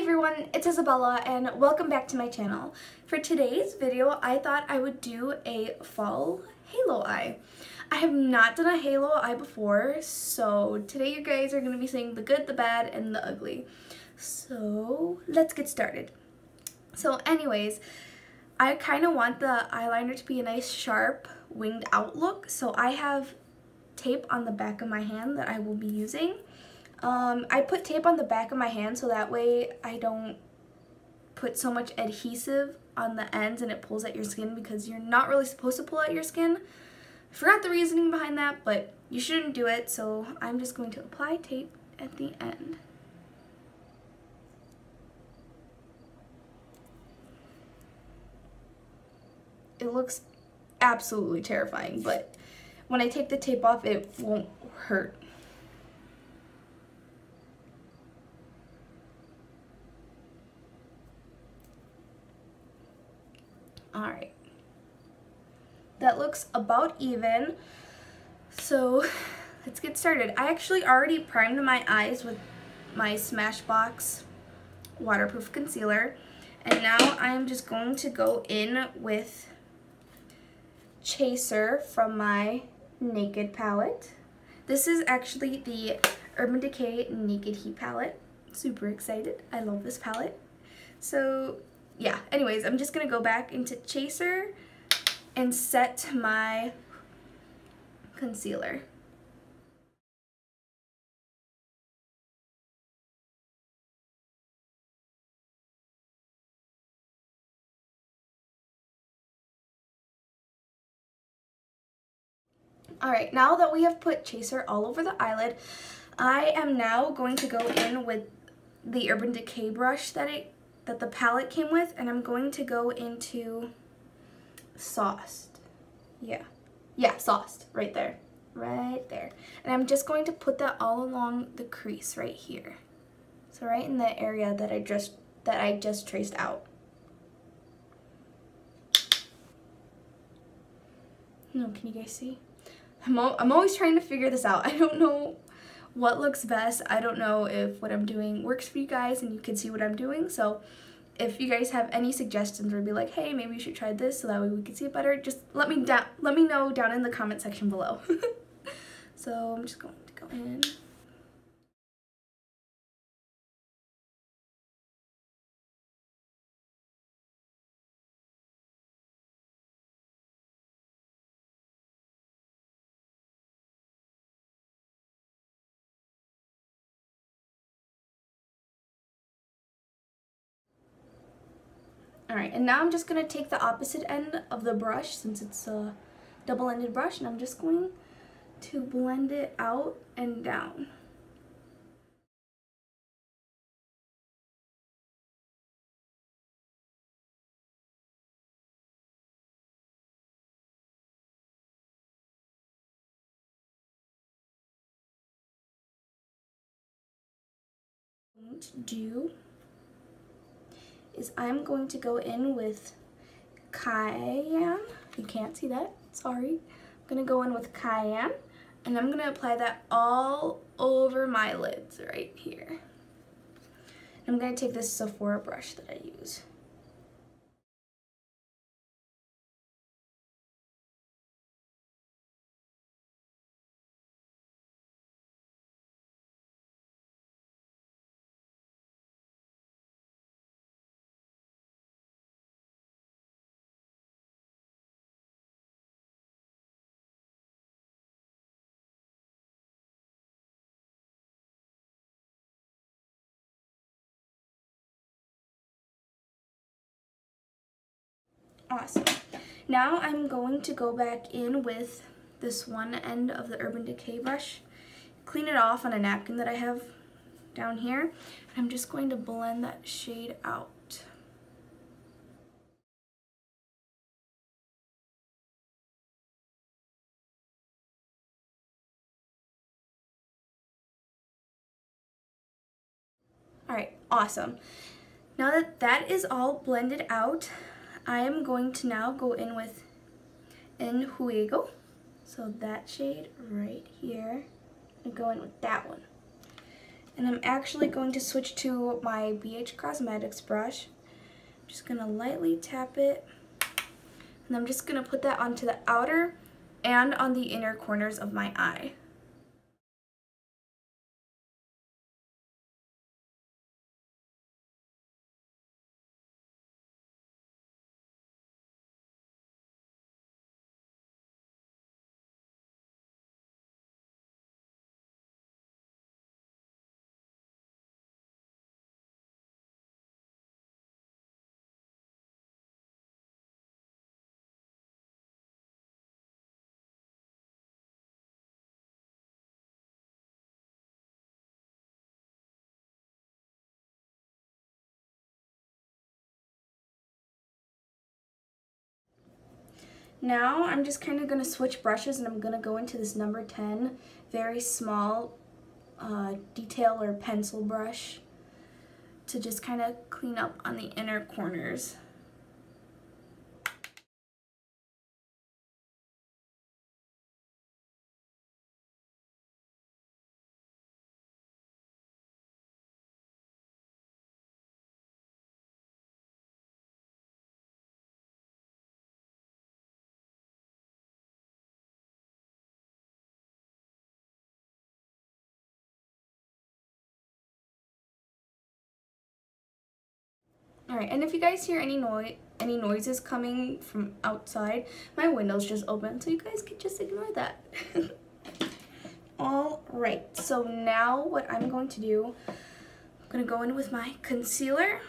everyone, it's Isabella and welcome back to my channel. For today's video, I thought I would do a fall halo eye. I have not done a halo eye before, so today you guys are going to be seeing the good, the bad, and the ugly. So let's get started. So anyways, I kind of want the eyeliner to be a nice sharp winged out look, so I have tape on the back of my hand that I will be using. I put tape on the back of my hand so that way I don't put so much adhesive on the ends and it pulls at your skin, because you're not really supposed to pull at your skin. I forgot the reasoning behind that, but you shouldn't do it, so I'm just going to apply tape at the end. It looks absolutely terrifying, but when I take the tape off, it won't hurt. Alright, that looks about even, so let's get started. I actually already primed my eyes with my Smashbox waterproof concealer, and now I'm just going to go in with Chaser from my Naked palette. This is actually the Urban Decay Naked Heat palette. Super excited. I love this palette. So yeah, anyways, I'm just gonna go back into Chaser and set my concealer. Alright, now that we have put Chaser all over the eyelid, I am now going to go in with the Urban Decay brush that the palette came with, and I'm going to go into Sauced. Yeah, Sauced, right there. Right there. And I'm just going to put that all along the crease right here. So right in the area that I just traced out. No, can you guys see? I'm always trying to figure this out. I don't know what looks best. I don't know if what I'm doing works for you guys and you can see what I'm doing. So if you guys have any suggestions or be like, hey, maybe you should try this so that way we can see it better, just let me know down in the comment section below. So I'm just going to go in. Alright, and now I'm just going to take the opposite end of the brush, since it's a double-ended brush, and I'm just going to blend it out and down. What I'm going to do is I'm going to go in with Cayenne. You can't see that, sorry. I'm going to go in with Cayenne, and I'm going to apply that all over my lids right here. I'm going to take this Sephora brush that I use. Awesome. Now I'm going to go back in with this one end of the Urban Decay brush, clean it off on a napkin that I have down here, and I'm just going to blend that shade out. Alright, awesome. Now that that is all blended out, I am going to now go in with En Juego. So that shade right here, and go in with that one. And I'm actually going to switch to my BH Cosmetics brush. I'm just going to lightly tap it. And I'm just going to put that onto the outer and on the inner corners of my eye. Now I'm just kind of going to switch brushes, and I'm going to go into this number 10 very small detail or pencil brush to just kind of clean up on the inner corners. Alright, and if you guys hear any noises coming from outside, my window's just open, so you guys can just ignore that. Alright, so now what I'm going to do, I'm going to go in with my concealer,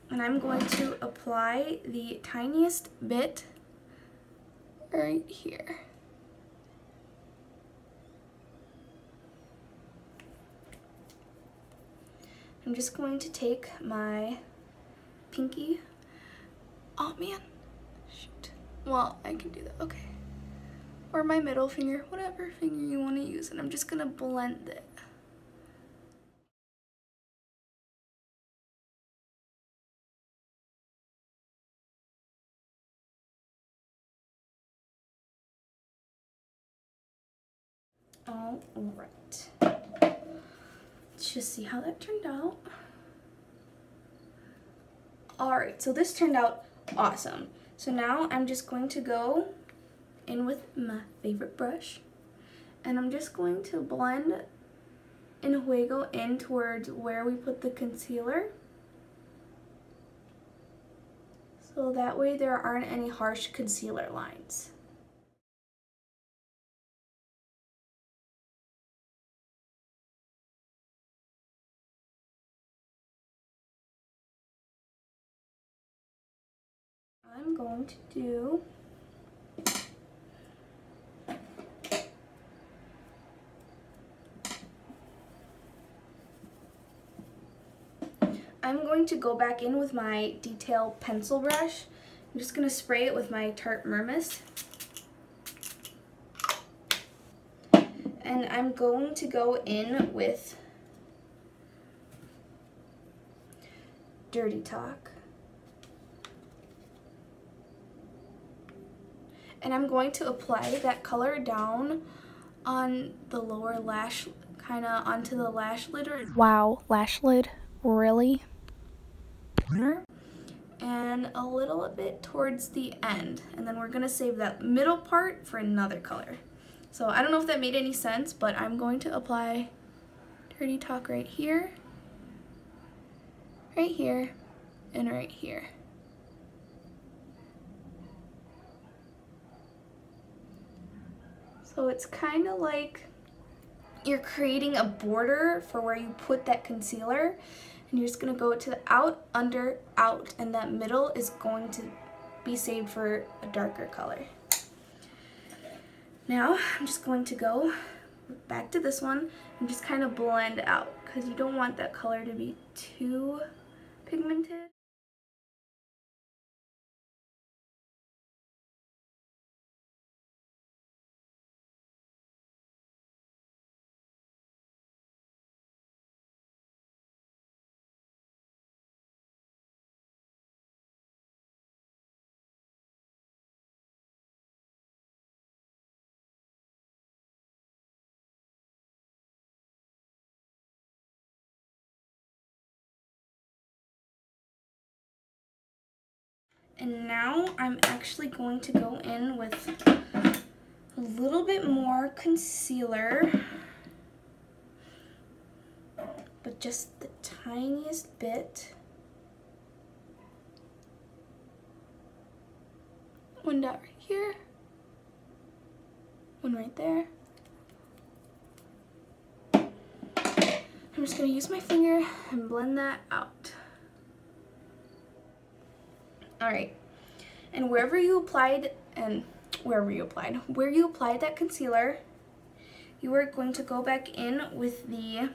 and I'm going to apply the tiniest bit right here. I'm just going to take my pinky. Oh man, shoot. Well, I can do that, okay. Or my middle finger, whatever finger you want to use, and I'm just gonna blend it. All right. Let's just see how that turned out. All right, so this turned out awesome. So now I'm just going to go in with my favorite brush, and I'm just going to blend Enjuago in towards where we put the concealer. So that way there aren't any harsh concealer lines. I'm going to do go back in with my detail pencil brush. I'm just going to spray it with my Tarte Mermist. And I'm going to go in with Dirty Talk. And I'm going to apply that color down on the lower lash, kind of onto the lash lid. Wow, lash lid, really? And a little bit towards the end. And then we're going to save that middle part for another color. So I don't know if that made any sense, but I'm going to apply Dirty Talk right here, and right here. So it's kind of like you're creating a border for where you put that concealer, and you're just going to go to the out, under, out, and that middle is going to be saved for a darker color. Now I'm just going to go back to this one and just kind of blend out, because you don't want that color to be too pigmented. And now I'm actually going to go in with a little bit more concealer, but just the tiniest bit. One dot right here, one right there. I'm just going to use my finger and blend that out. Alright, and where you applied that concealer, you are going to go back in with the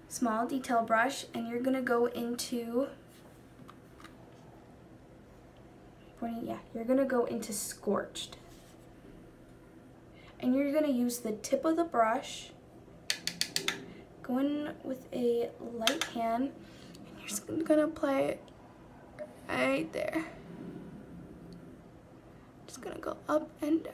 small detail brush, and you're going to go into, you're going to go into Scorched. And you're going to use the tip of the brush, go in with a light hand, and you're just going to apply it right there. Just going to go up and down.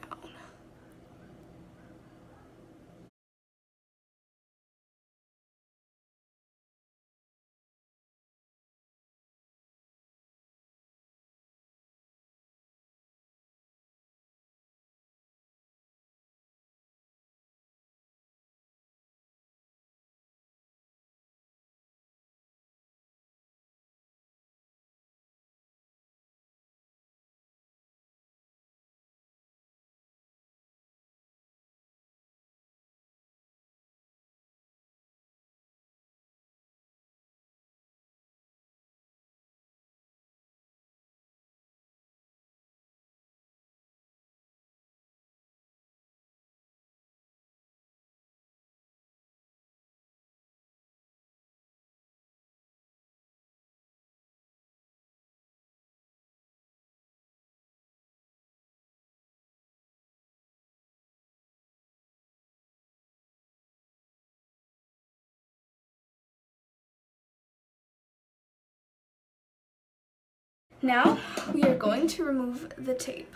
Now we are going to remove the tape.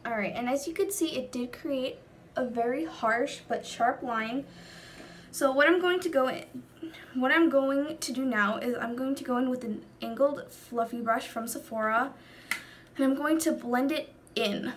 Alright, and as you can see, it did create a very harsh but sharp line. So what I'm going to do now is I'm going to go in with an angled fluffy brush from Sephora, and I'm going to blend it in.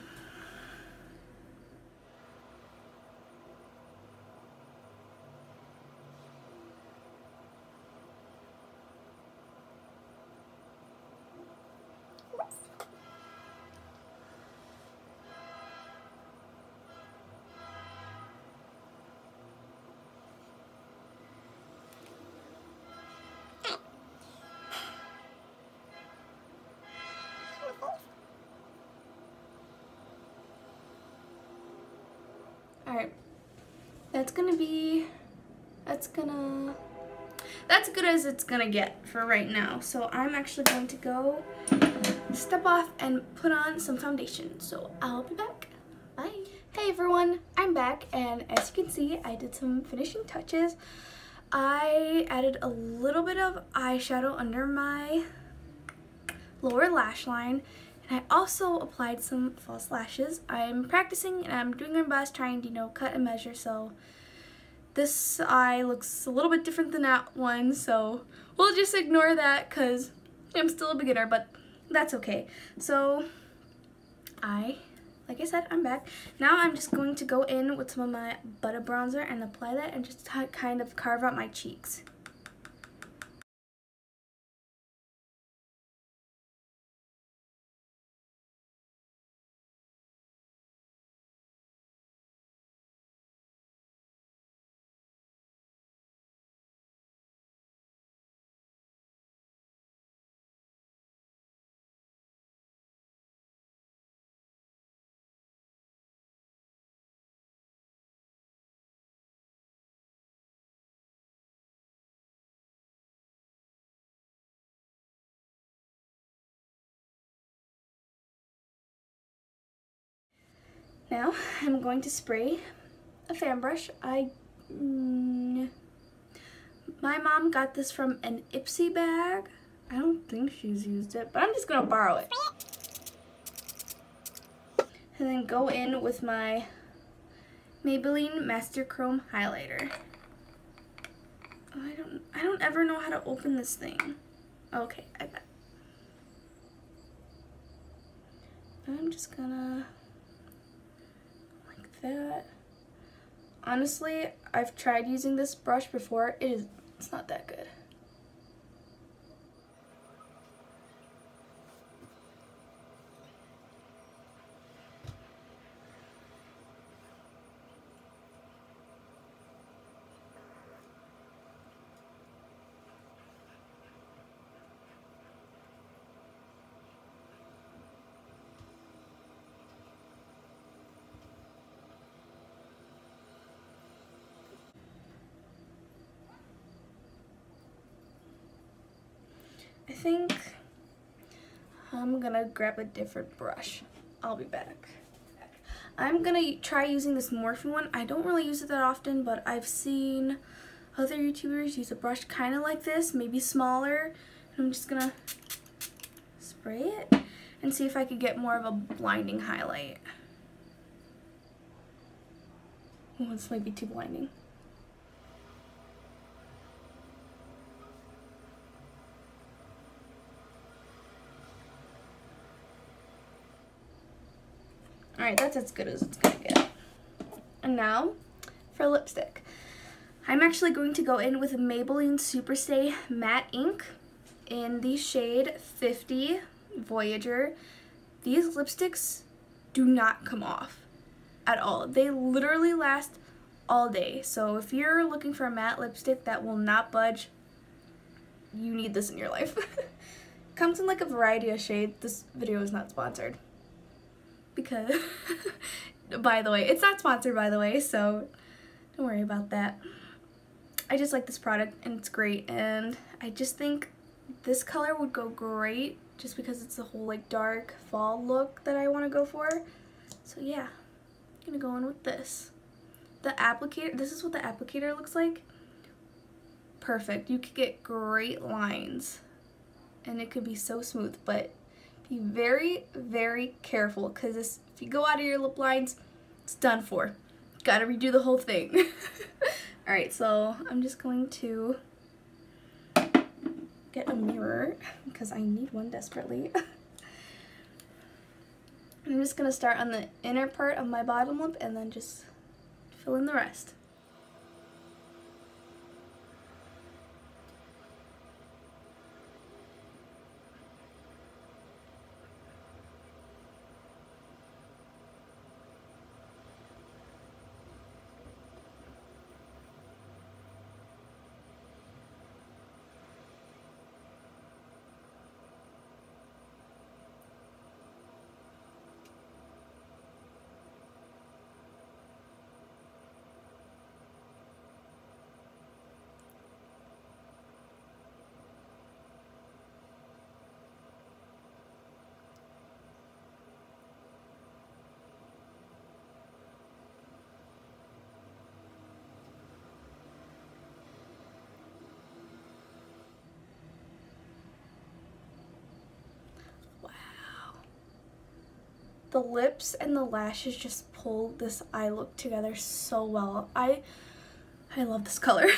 Alright, that's good as it's gonna get for right now. So I'm actually going to go step off and put on some foundation. So I'll be back. Bye. Hey everyone, I'm back, and as you can see, I did some finishing touches. I added a little bit of eyeshadow under my lower lash line, and I also applied some false lashes. I'm practicing and I'm doing my best trying to, cut and measure, so this eye looks a little bit different than that one, so we'll just ignore that because I'm still a beginner, but that's okay. So like I said, I'm back. Now I'm just going to go in with some of my Butter Bronzer and apply that and just kind of carve out my cheeks. Now I'm going to spray a fan brush. My mom got this from an Ipsy bag. I don't think she's used it, but I'm just gonna borrow it. And then go in with my Maybelline Master Chrome Highlighter. Oh, I don't ever know how to open this thing. Okay, I bet. I'm just gonna, like that. Honestly, I've tried using this brush before. It's not that good. I think I'm gonna grab a different brush. I'll be back. I'm gonna try using this Morphe one. I don't really use it that often, but I've seen other YouTubers use a brush kind of like this, maybe smaller. And I'm just gonna spray it and see if I could get more of a blinding highlight. Oh, this might be too blinding. Alright, that's as good as it's gonna get. And now for lipstick. I'm actually going to go in with Maybelline Superstay Matte Ink in the shade 50 Voyager. These lipsticks do not come off at all. They literally last all day. So if you're looking for a matte lipstick that will not budge, you need this in your life. Comes in like a variety of shades. This video is not sponsored. Because, by the way, it's not sponsored by the way, so don't worry about that. I just like this product and it's great, and I just think this color would go great just because it's the whole like dark fall look that I want to go for. So yeah, I'm gonna go in with this. The applicator, this is what the applicator looks like. Perfect. You could get great lines and it could be so smooth, but be very, very careful because if you go out of your lip lines, it's done for. Gotta redo the whole thing. Alright, so I'm just going to get a mirror because I need one desperately. I'm just gonna start on the inner part of my bottom lip and then just fill in the rest. The lips and the lashes just pull this eye look together so well. I love this color.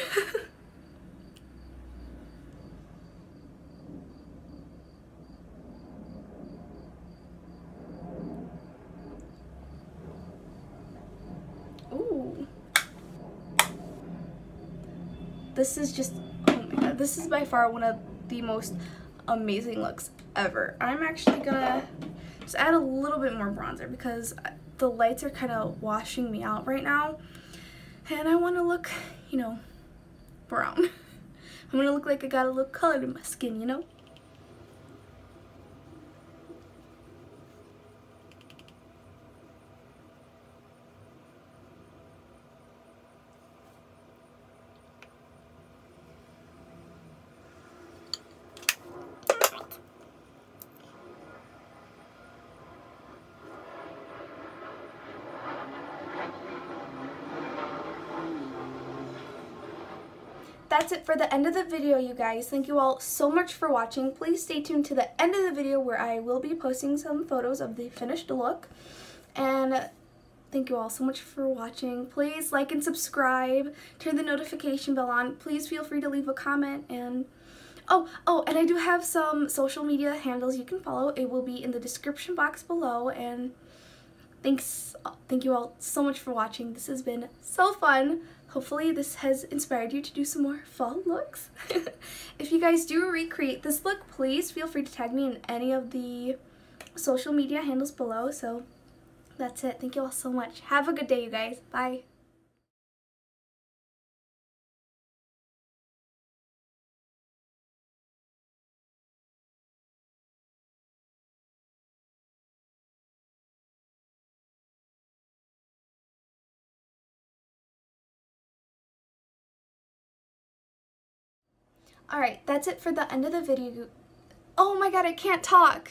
Ooh. This is just, oh my god, this is by far one of the most amazing looks ever. I'm actually gonna just add a little bit more bronzer because the lights are kind of washing me out right now. And I want to look, you know, brown. I want to look like I got a little color in my skin, you know? That's it for the end of the video, you guys. Thank you all so much for watching. Please stay tuned to the end of the video where I will be posting some photos of the finished look. And thank you all so much for watching. Please like and subscribe, turn the notification bell on. Please feel free to leave a comment, and and I do have some social media handles you can follow. It will be in the description box below, and thank you all so much for watching. This has been so fun. Hopefully this has inspired you to do some more fall looks. If you guys do recreate this look, please feel free to tag me in any of the social media handles below. So that's it. Thank you all so much. Have a good day, you guys. Bye. Alright, that's it for the end of the video. Oh my god, I can't talk!